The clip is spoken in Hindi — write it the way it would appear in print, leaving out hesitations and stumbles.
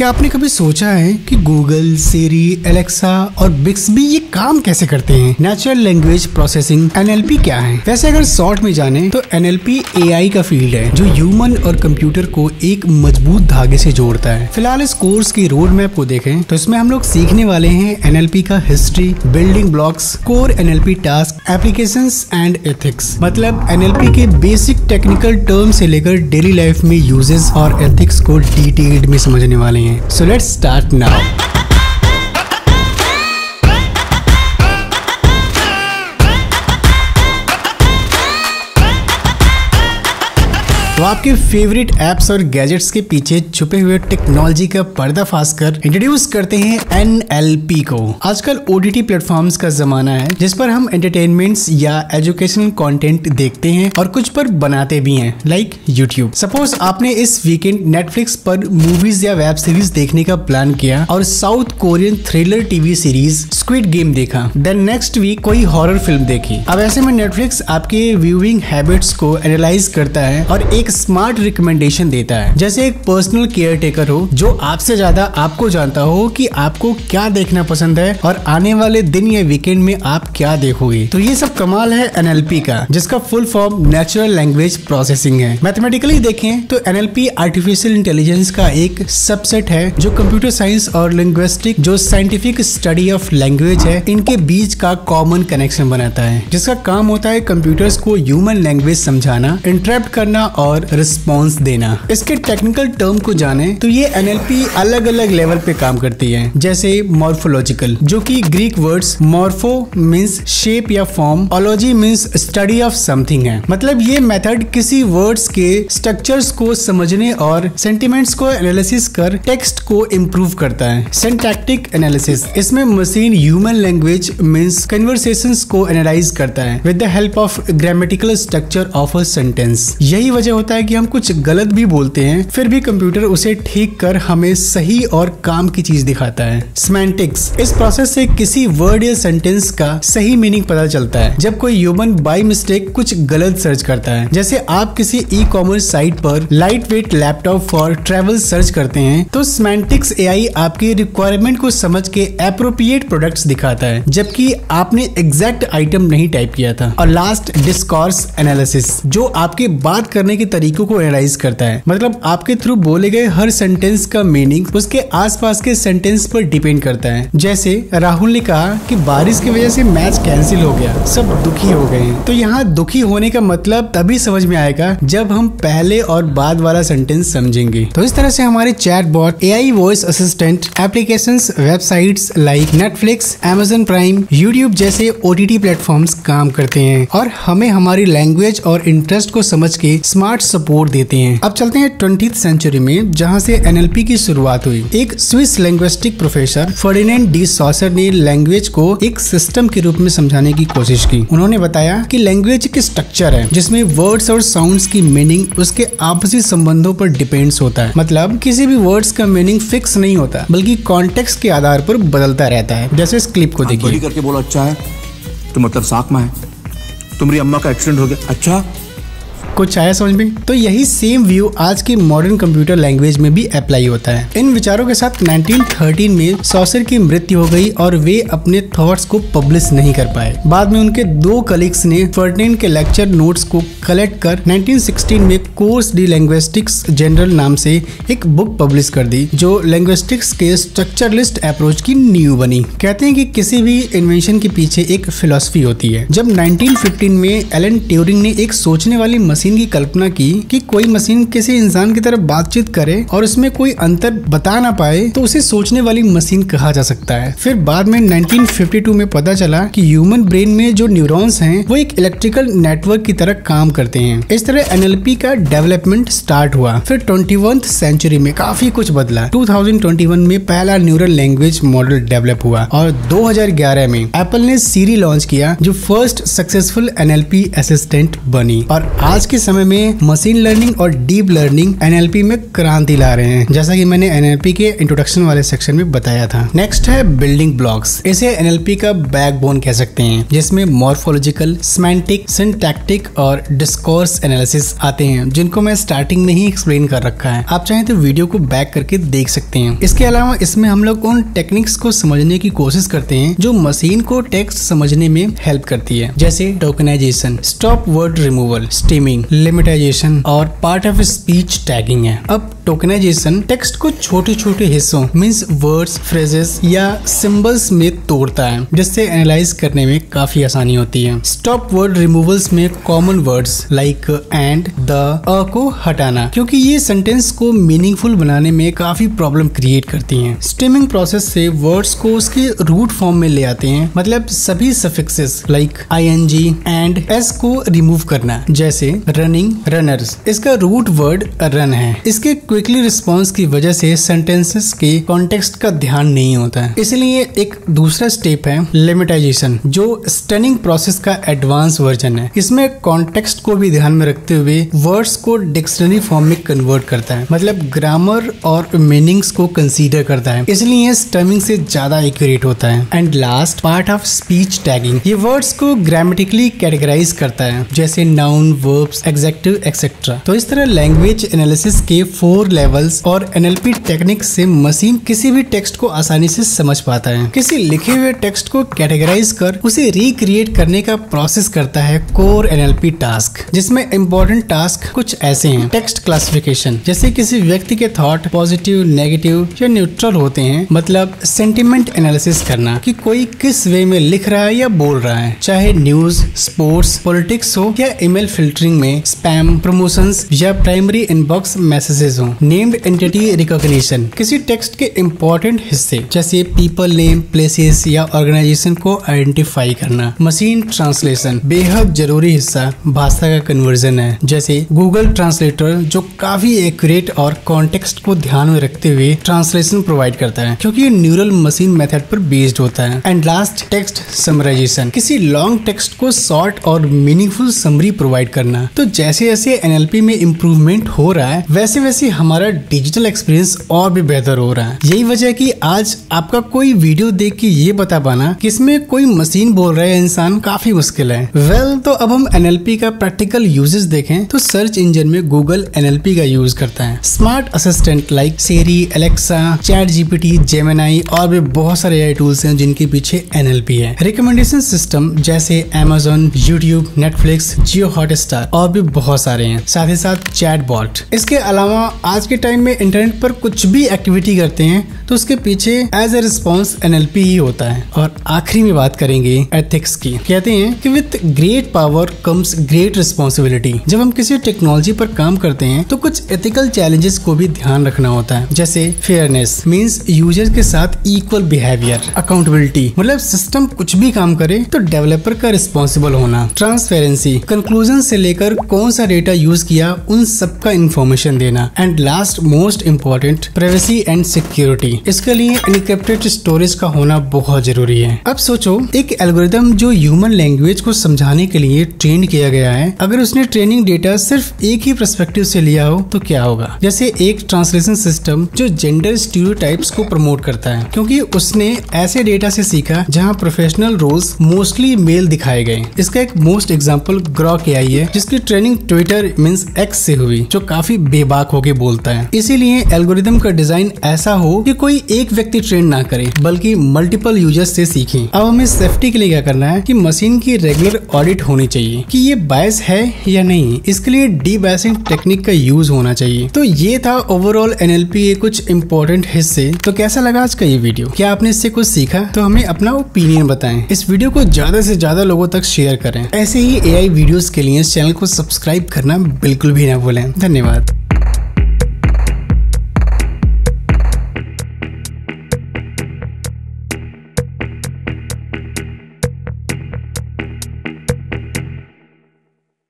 क्या आपने कभी सोचा है कि गूगल, सिरी, एलेक्सा और बिक्सबी ये काम कैसे करते हैं? नेचुरल लैंग्वेज प्रोसेसिंग (NLP) क्या है? वैसे अगर शॉर्ट में जाने तो NLP AI का फील्ड है जो ह्यूमन और कंप्यूटर को एक मजबूत धागे से जोड़ता है। फिलहाल इस कोर्स की रोड मैप को देखें तो इसमें हम लोग सीखने वाले हैं NLP का history, building blocks, core NLP task, applications and ethics. मतलब NLP के बेसिक टेक्निकल टर्म से लेकर डेली लाइफ में यूजेस और एथिक्स को डिटेल्ड में समझने वाले हैं। So let's start now. तो आपके फेवरेट एप्स और गैजेट्स के पीछे छुपे हुए टेक्नोलॉजी का पर्दाफाश कर इंट्रोड्यूस करते हैं NLP को। आजकल OTT प्लेटफॉर्म्स का जमाना है जिस पर हम एंटरटेनमेंट्स या एजुकेशनल कंटेंट देखते हैं और कुछ पर बनाते भी हैं, लाइक YouTube। सपोज आपने इस वीकेंड नेटफ्लिक्स पर मूवीज या वेब सीरीज देखने का प्लान किया और south Korean thriller TV series squid game देखा। देन नेक्स्ट वीक कोई हॉरर फिल्म देखी। अब ऐसे में नेटफ्लिक्स आपके व्यूइंग हैबिट्स को एनालाइज करता है और एक स्मार्ट रिकमेंडेशन देता है, जैसे एक पर्सनल केयर टेकर हो जो आपसे ज्यादा आपको जानता हो कि आपको क्या देखना पसंद है और आने वाले दिन या वीकेंड में आप क्या देखोगे। तो ये सब कमाल है NLP का, जिसका full form natural language processing है। मैथमेटिकली देखें तो NLP आर्टिफिशियल इंटेलिजेंस का एक सबसेट है जो कंप्यूटर साइंस और लिंग्विस्टिक जो साइंटिफिक स्टडी ऑफ लैंग्वेज है, इनके बीच का कॉमन कनेक्शन बनाता है, जिसका काम होता है कंप्यूटर्स को ह्यूमन लैंग्वेज समझाना, इंटरप्ट करना और रिस्पॉन्स देना। इसके टेक्निकल टर्म को जाने तो ये NLP अलग अलग लेवल पे काम करती है, जैसे मॉर्फोलॉजिकल, जो कि Greek words morpho means shape या form, ology means study of something है। मतलब ये मेथड किसी वर्ड्स के स्ट्रक्चर्स को समझने और सेंटिमेंट्स को एनालिसिस कर टेक्स्ट को इम्प्रूव करता है। सिंटैक्टिक एनालिसिस, इसमें machine human language means conversations को एनालाइज करता है with the help of grammatical structure of a sentence. यही वजह होता है कि हम कुछ गलत भी बोलते हैं, फिर भी कंप्यूटर उसे ठीक कर हमें सही और काम की चीज दिखाता है। सेमेंटिक्स, इस प्रोसेस से किसी वर्ड या सेंटेंस का सही मीनिंग पता चलता है जब कोई ह्यूमन बाय मिस्टेक कुछ गलत सर्च करता है। जैसे आप किसी ई-कॉमर्स साइट पर light weight laptop for travel search करते हैं तो सेमेंटिक्स AI आपकी रिक्वायरमेंट को समझ के एप्रोप्रिएट प्रोडक्ट्स दिखाता है, जबकि आपने एग्जैक्ट आइटम नहीं टाइप किया था। और लास्ट, डिस्कोर्स एनालिसिस, जो आपके बात करने के तरीकों को एनालाइज करता है। मतलब आपके थ्रू बोले गए हर सेंटेंस का मीनिंग उसके आसपास के सेंटेंस पर डिपेंड करता है। जैसे राहुल ने कहा कि बारिश की वजह से मैच कैंसिल हो गया, सब दुखी हो गए। तो यहाँ दुखी होने का मतलब तभी समझ में आएगा जब हम पहले और बाद वाला सेंटेंस समझेंगे। तो इस तरह से हमारे chatbot, AI voice assistant, applications, websites like Netflix, Amazon prime, YouTube जैसे OTT प्लेटफॉर्म्स काम करते हैं और हमें हमारी लैंग्वेज और इंटरेस्ट को समझ के स्मार्ट सपोर्ट देते हैं। अब चलते हैं 20th सेंचुरी में, जहां से NLP की शुरुआत हुई। एक Swiss linguistic professor Ferdinand de Saussure ने लैंग्वेज को एक सिस्टम के रूप में समझाने की कोशिश की। उन्होंने बताया कि लैंग्वेज एक स्ट्रक्चर है जिसमें वर्ड्स और साउंड्स की मीनिंग उसके आपसी संबंधों पर डिपेंड्स होता है। मतलब किसी भी वर्ड्स का मीनिंग फिक्स नहीं होता, बल्कि कॉन्टेक्स्ट के आधार पर बदलता रहता है। जैसे इस क्लिप को देखिए। बड़ी करके बोला अच्छा है तो मतलब साख में है, तुम्हारी अम्मा का एक्सीडेंट हो गया, अच्छा कुछ आया समझ में? तो यही सेम व्यू आज की मॉडर्न कंप्यूटर लैंग्वेज में भी अप्लाई होता है। इन विचारों के साथ 1913 में सॉसर की मृत्यु हो गई और वे अपने थॉट्स को पब्लिश नहीं कर पाए। बाद में उनके दो कलीग्स ने फर्डिनेंड के लेक्चर नोट्स को कलेक्ट कर 1916 में कोर्स डी लिंग्विस्टिक्स जनरल नाम से एक बुक पब्लिश कर दी, जो लिंग्विस्टिक्स के स्ट्रक्चरलिस्ट अप्रोच की नींव बनी। कहते हैं कि किसी भी इन्वेंशन के पीछे एक फिलॉसफी होती है। जब 1915 में एलन ट्यूरिंग ने एक सोचने वाली मशीन की कल्पना की कि कोई मशीन किसी इंसान की तरह बातचीत करे और उसमें कोई अंतर बता ना पाए तो उसे सोचने वाली मशीन कहा जा सकता है। फिर बाद में 1952 में पता चला कि ह्यूमन ब्रेन में जो न्यूरॉन्स हैं वो एक इलेक्ट्रिकल नेटवर्क की तरह काम करते हैं। इस तरह NLP का डेवलपमेंट स्टार्ट हुआ। फिर 21th सेंचुरी में काफी कुछ बदला। 2021 में पहला न्यूरल लैंग्वेज मॉडल डेवलप हुआ और 2011 में एप्पल ने सीरी लॉन्च किया, जो फर्स्ट सक्सेसफुल NLP असिस्टेंट बनी। और आज के समय में मशीन लर्निंग और डीप लर्निंग एनएलपी में क्रांति ला रहे हैं, जैसा कि मैंने एनएलपी के इंट्रोडक्शन वाले सेक्शन में बताया था। नेक्स्ट है बिल्डिंग ब्लॉक्स। इसे एनएलपी का बैकबोन कह सकते हैं, जिसमें मॉर्फोलॉजिकल, सेमेंटिक, सिंटैक्टिक और डिस्कोर्स एनालिसिस आते हैं, जिनको मैं स्टार्टिंग में ही एक्सप्लेन कर रखा है। आप चाहें तो वीडियो को बैक करके देख सकते हैं। इसके अलावा इसमें हम लोग उन टेक्निक्स को समझने की कोशिश करते हैं जो मशीन को टेक्स्ट समझने में हेल्प करती है, जैसे tokenization, stop word removal, stemming, lemmatization और पार्ट ऑफ स्पीच टैगिंग है। अब टोकनाइजेशन टेक्स्ट को छोटे छोटे हिस्सों मींस वर्ड्स, फ्रेजेस या सिंबल्स में तोड़ता है, जिससे एनालाइज करने में काफी आसानी होती है। स्टॉप वर्ड रिमूवल्स में common words like and, the, a को हटाना, क्योंकि ये सेंटेंस को मीनिंगफुल बनाने में काफी प्रॉब्लम क्रिएट करती हैं। स्टीमिंग प्रोसेस से वर्ड्स को उसके रूट फॉर्म में ले आते हैं, मतलब सभी suffixes like ING, and, S को रिमूव करना, जैसे रनिंग, रनर्स। इसका रूट वर्ड रन है। इसके क्विकली रिस्पॉन्स की वजह से सेंटेंसेस के कॉन्टेक्स्ट का ध्यान नहीं होता है। इसलिए एक दूसरा स्टेप है लिमिटाइजेशन, जो स्टनिंग प्रोसेस का एडवांस वर्जन है। इसमें कॉन्टेक्स्ट को भी ध्यान में रखते हुए वर्ड्स को डिक्शनरी फॉर्म में कन्वर्ट करता है, मतलब ग्रामर और मीनिंग्स को कंसीडर करता है, इसलिए स्टमिंग से ज्यादा एक्यूरेट होता है। And last part of speech tagging, ये वर्ड्स को ग्रामेटिकली कैटेगराइज करता है, जैसे नाउन, वर्ब्स, एडजेक्टिव एक्सेट्रा। तो इस तरह लैंग्वेज एनालिसिस के 4 लेवल्स और एनएलपी टेक्निक से मशीन किसी भी टेक्स्ट को आसानी से समझ पाता है। किसी लिखे हुए टेक्स्ट को कैटेगराइज कर उसे रिक्रिएट करने का प्रोसेस करता है कोर एनएलपी टास्क, जिसमें इंपॉर्टेंट टास्क कुछ ऐसे हैं। टेक्स्ट क्लासिफिकेशन, जैसे किसी व्यक्ति के थॉट पॉजिटिव, नेगेटिव या न्यूट्रल होते हैं, मतलब सेंटिमेंट एनालिसिस करना कि कोई किस वे में लिख रहा है या बोल रहा है, चाहे न्यूज, स्पोर्ट्स, पॉलिटिक्स हो या ईमेल फिल्टरिंग में स्पैम, प्रमोशंस या प्राइमरी इनबॉक्स मैसेजेस हो। नेम्ड एंटिटी रिकॉग्निशन, किसी टेक्स्ट के इंपॉर्टेंट हिस्से जैसे पीपल नेम, प्लेसेस या ऑर्गेनाइजेशन को आइडेंटिफाई करना। मशीन ट्रांसलेशन, बेहद जरूरी हिस्सा भाषा का कन्वर्जन है, जैसे गूगल ट्रांसलेटर जो काफी एक्यूरेट और कॉन्टेक्स्ट को ध्यान में रखते हुए ट्रांसलेशन प्रोवाइड करता है, क्योंकि ये न्यूरल मशीन मेथड पर बेस्ड होता है। एंड लास्ट टेक्स्ट समराइजेशन, किसी लॉन्ग टेक्स्ट को शॉर्ट और मीनिंगफुल समरी प्रोवाइड करना। तो जैसे जैसे एनएलपी में इम्प्रूवमेंट हो रहा है, वैसे वैसे हमारा डिजिटल एक्सपीरियंस और भी बेहतर हो रहा है। यही वजह है कि आज आपका कोई वीडियो देख के ये बता पाना कि इसमें कोई मशीन बोल रहा है इंसान काफी मुश्किल है। तो अब हम एनएलपी का प्रैक्टिकल यूजेस देखें तो सर्च इंजन में गूगल एनएलपी का यूज करता है। स्मार्ट असिस्टेंट लाइक सिरी, एलेक्सा, चैट जीपीटी, जेमिनी और भी बहुत सारे एआई टूल्स हैं जिनके पीछे एनएलपी है। रिकमेंडेशन सिस्टम जैसे अमेज़न, यूट्यूब, नेटफ्लिक्स, जियो हॉटस्टार और भी बहुत सारे हैं, साथ ही साथ चैट बॉट। इसके अलावा आज के टाइम में इंटरनेट पर कुछ भी एक्टिविटी करते हैं तो उसके पीछे एज ए रिस्पॉन्स एनएलपी ही होता है। और आखिरी में बात करेंगे एथिक्स की। कहते हैं कि with great power comes great responsibility. जब हम किसी टेक्नोलॉजी पर काम करते हैं तो कुछ एथिकल चैलेंजेस को भी ध्यान रखना होता है, जैसे फेयरनेस मींस यूजर के साथ इक्वल बिहेवियर, अकाउंटेबिलिटी मतलब सिस्टम कुछ भी काम करे तो डेवलपर का रिस्पॉन्सिबल होना, ट्रांसपेरेंसी कंक्लूजन से लेकर कौन सा डेटा यूज किया उन सबका इंफॉर्मेशन देना। And last most important privacy and security. इसके लिए एन्क्रिप्टेड स्टोरेज का होना बहुत जरूरी है। अब सोचो एक एल्गोरिथम जो ह्यूमन लैंग्वेज को समझाने के लिए ट्रेन किया गया है, अगर उसने ट्रेनिंग डेटा सिर्फ एक ही पर्सपेक्टिव से लिया हो तो क्या होगा। जैसे एक ट्रांसलेशन सिस्टम जो जेंडर स्टीरियोटाइप्स को प्रमोट करता है, क्योंकि उसने ऐसे डेटा से सीखा जहां प्रोफेशनल रोल्स मोस्टली मेल दिखाए गए। इसका एक मोस्ट एग्जांपल ग्रॉक एआई है, जिसकी ट्रेनिंग ट्विटर मींस एक्स से हुई, जो काफी बेबाक होके बोलता है। इसीलिए एल्गोरिथम का डिजाइन ऐसा हो कि कोई एक व्यक्ति ट्रेन ना करे बल्कि मल्टीपल यूजर्स से सीखे। अब हमें सेफ्टी के लिए क्या करना है कि मशीन की रेगुलर ऑडिट होनी चाहिए कि ये बायस है या नहीं। इसके लिए डीबायसिंग टेक्निक का यूज होना चाहिए। तो ये था ओवरऑल एनएलपी के कुछ इंपॉर्टेंट हिस्से। तो कैसा लगा आज का ये वीडियो? क्या आपने इससे कुछ सीखा? तो हमें अपना ओपिनियन बताएं। इस वीडियो को ज्यादा से ज्यादा लोगों तक शेयर करें। ऐसे ही एआई वीडियोस के लिए इस चैनल को सब्सक्राइब करना बिल्कुल भी ना भूलें। धन्यवाद।